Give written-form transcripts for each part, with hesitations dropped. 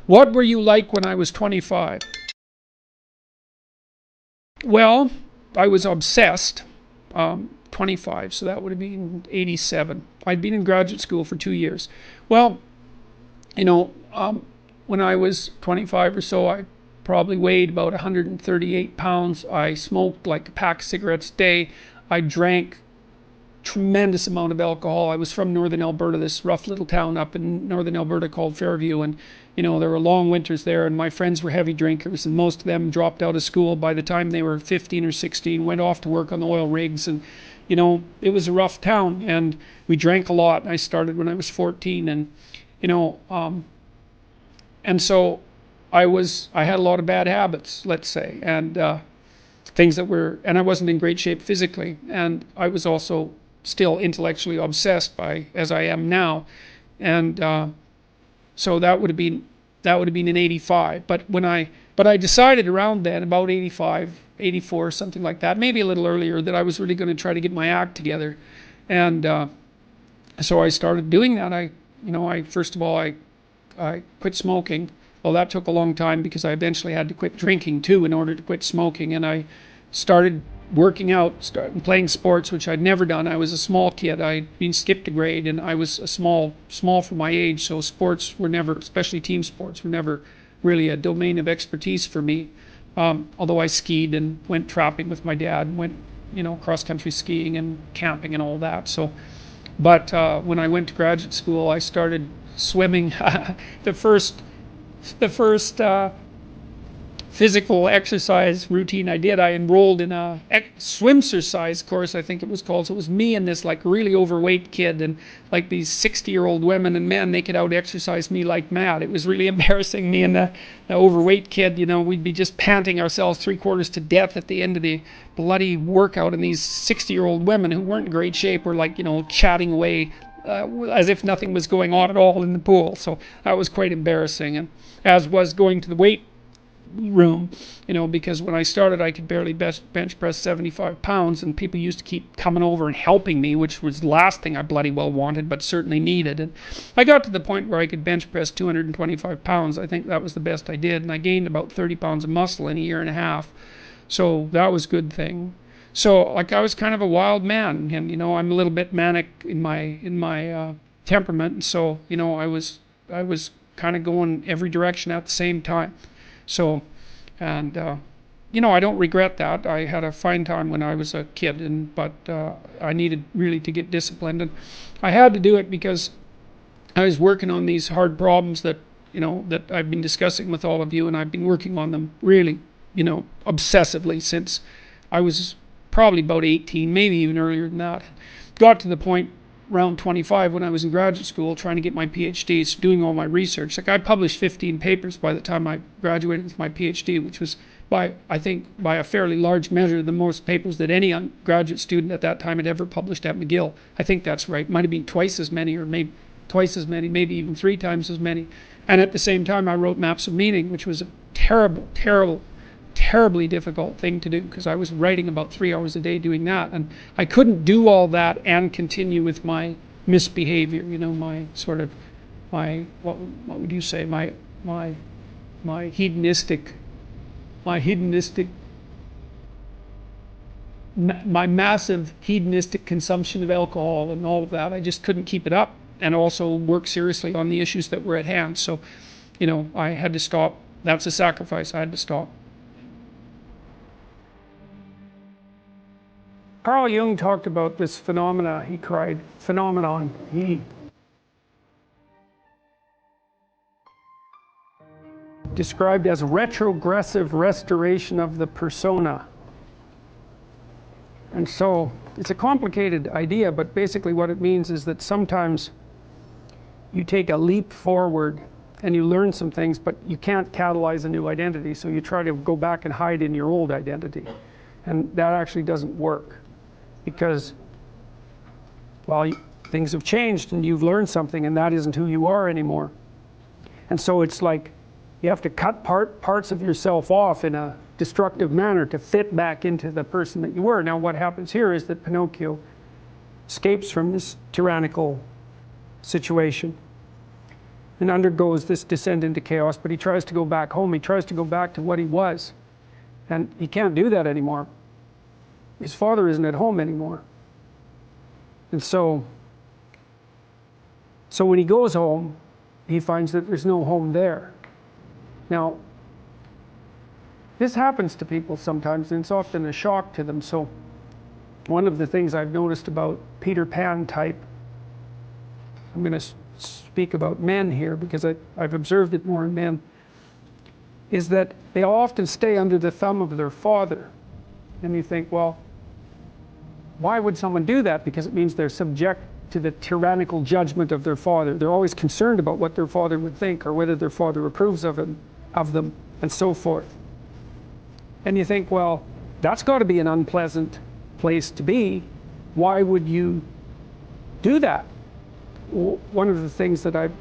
What were you like when I was 25? Well, I was obsessed. 25, so that would have been 87. I'd been in graduate school for 2 years. Well, you know, when I was 25 or so, I probably weighed about 138 pounds. I smoked like a pack of cigarettes a day. I drank tremendous amount of alcohol. I was from northern Alberta, this rough little town up in northern Alberta called Fairview, and there were long winters there, and my friends were heavy drinkers, and most of them dropped out of school by the time they were 15 or 16, went off to work on the oil rigs, and it was a rough town, and we drank a lot. I started when I was 14, and you know, and so I had a lot of bad habits, let's say, and and I wasn't in great shape physically, and I was also still intellectually obsessed as I am now, and so that would have been in 85. But I decided around then, about 85, 84, something like that, maybe a little earlier, that I was really going to try to get my act together, and so I started doing that. First of all, I quit smoking. Well, that took a long time because I eventually had to quit drinking too in order to quit smoking. And I started working out, started playing sports, which I'd never done. I was a small kid. I'd been skipped a grade, and I was a small for my age. So sports were never, especially team sports, were never really a domain of expertise for me. Although I skied and went trapping with my dad, and went, cross country skiing and camping and all that. But when I went to graduate school, I started swimming. the first physical exercise routine I did, I enrolled in a swimsercise course, I think it was called. So it was me and this like really overweight kid, and like these 60-year-old women and men, they could out exercise me like mad. It was really embarrassing. Me and the overweight kid, we'd be just panting ourselves 3/4 to death at the end of the bloody workout, and these 60-year-old women who weren't in great shape were like, chatting away as if nothing was going on at all in the pool. So that was quite embarrassing, and as was going to the weight room, because when I started I could barely bench press 75 pounds, and people used to keep coming over and helping me, which was the last thing I bloody well wanted, but certainly needed. And I got to the point where I could bench press 225 pounds. I think that was the best I did, and I gained about 30 pounds of muscle in a year and a half. So that was a good thing. So like I was kind of a wild man, and I'm a little bit manic in my temperament, and so I was kind of going every direction at the same time. So, and I don't regret that. I had a fine time when I was a kid, but I needed really to get disciplined, and I had to do it because I was working on these hard problems that I've been discussing with all of you, and I've been working on them really, obsessively since I was probably about 18, maybe even earlier than that. Got to the point around 25 when I was in graduate school trying to get my PhD, doing all my research. Like I published 15 papers by the time I graduated with my PhD, which was I think by a fairly large measure the most papers that any graduate student at that time had ever published at McGill. I think that's right. Might have been twice as many, or maybe twice as many, maybe even 3 times as many. And at the same time I wrote Maps of Meaning, which was a terribly difficult thing to do, because I was writing about 3 hours a day doing that, and I couldn't do all that and continue with my misbehavior, my sort of what would you say, my hedonistic my massive hedonistic consumption of alcohol and all of that. I just couldn't keep it up, and also work seriously on the issues that were at hand. So I had to stop. That's a sacrifice. I had to stop. Carl Jung talked about this phenomenon. He described as retrogressive restoration of the persona. And so it's a complicated idea, but basically what it means is that sometimes you take a leap forward and you learn some things, but you can't catalyze a new identity, so you try to go back and hide in your old identity. And that actually doesn't work, because, well, things have changed and you've learned something, and that isn't who you are anymore. And so it's like you have to cut parts of yourself off in a destructive manner to fit back into the person that you were. Now what happens here is that Pinocchio escapes from this tyrannical situation, and undergoes this descent into chaos, but he tries to go back home. He tries to go back to what he was. And he can't do that anymore. His father isn't at home anymore. And so when he goes home, he finds that there's no home there. Now, this happens to people sometimes, and it's often a shock to them. So one of the things I've noticed about Peter Pan type, I'm going to speak about men here because I've observed it more in men, is that they often stay under the thumb of their father. And you think, well, why would someone do that? Because it means they're subject to the tyrannical judgment of their father. They're always concerned about what their father would think or whether their father approves of them, and so forth. And you think, well, that's got to be an unpleasant place to be. Why would you do that? Well, one of the things that I've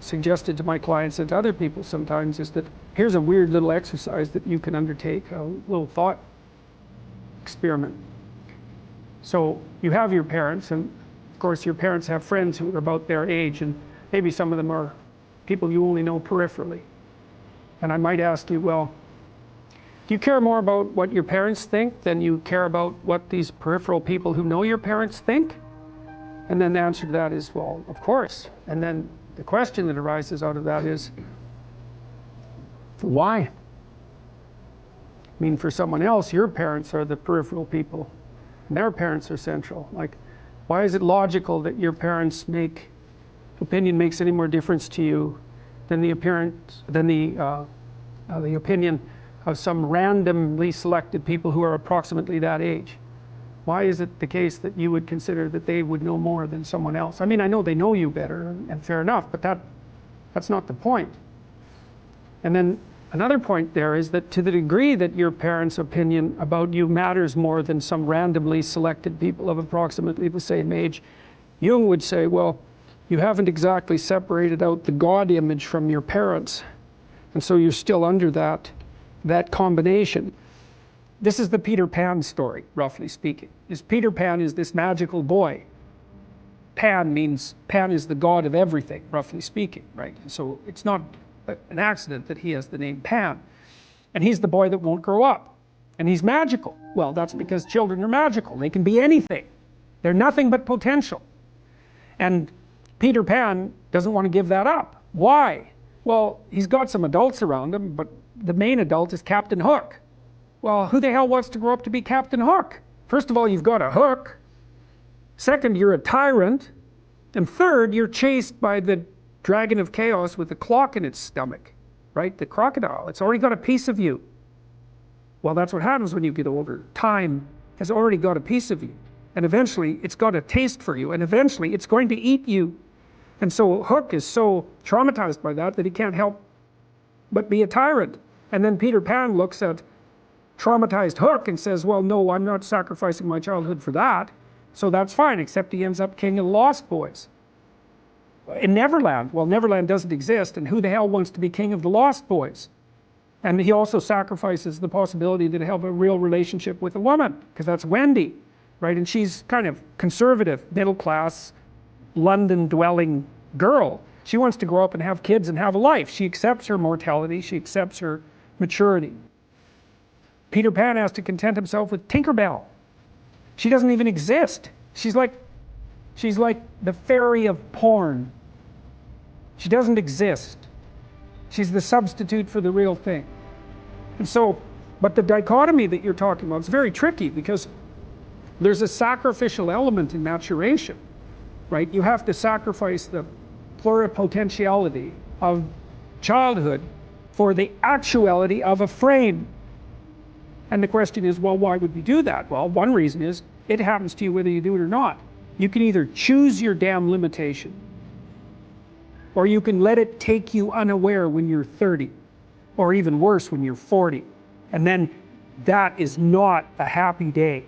suggested to my clients and to other people sometimes is that here's a weird little exercise that you can undertake, a little thought experiment. So you have your parents, and of course your parents have friends who are about their age, and maybe some of them are people you only know peripherally. And I might ask you, well, do you care more about what your parents think than you care about what these peripheral people who know your parents think? And then the answer to that is, well, of course. And then the question that arises out of that is, why? I mean, for someone else, your parents are the peripheral people, and their parents are central. Like, why is it logical that your parents' opinion makes any more difference to you than the opinion of some randomly selected people who are approximately that age? Why is it the case that you would consider that they would know more than someone else? I mean, I know they know you better, and fair enough, but that's not the point. And then another point there is that to the degree that your parents' opinion about you matters more than some randomly selected people of approximately the same age, Jung would say, well, you haven't exactly separated out the God image from your parents, and so you're still under that combination. This is the Peter Pan story, roughly speaking. Peter Pan is this magical boy. Pan is the god of everything, roughly speaking, right? So it's not an accident that he has the name Pan. And he's the boy that won't grow up. And he's magical. Well, that's because children are magical. They can be anything. They're nothing but potential. And Peter Pan doesn't want to give that up. Why? Well, he's got some adults around him, but the main adult is Captain Hook. Well, who the hell wants to grow up to be Captain Hook? First of all, you've got a hook. Second, you're a tyrant. And third, you're chased by the dragon of chaos with a clock in its stomach, right? The crocodile. It's already got a piece of you. Well, that's what happens when you get older. Time has already got a piece of you. And eventually, it's got a taste for you. And eventually, it's going to eat you. And so Hook is so traumatized by that he can't help but be a tyrant. And then Peter Pan looks at traumatized Hook and says, well, no, I'm not sacrificing my childhood for that. So that's fine, except he ends up king of the Lost Boys. In Neverland, well, Neverland doesn't exist, and who the hell wants to be king of the Lost Boys? And he also sacrifices the possibility to have a real relationship with a woman, because that's Wendy, right? And she's kind of conservative, middle-class, London-dwelling girl. She wants to grow up and have kids and have a life. She accepts her mortality. She accepts her maturity. Peter Pan has to content himself with Tinkerbell. She doesn't even exist. She's like the fairy of porn. She doesn't exist. She's the substitute for the real thing. And so, but the dichotomy that you're talking about is very tricky because there's a sacrificial element in maturation, right? You have to sacrifice the pluripotentiality of childhood for the actuality of a frame. And the question is, well, why would we do that? Well, one reason is it happens to you whether you do it or not. You can either choose your damn limitation, or you can let it take you unaware when you're 30, or even worse, when you're 40. And then that is not a happy day.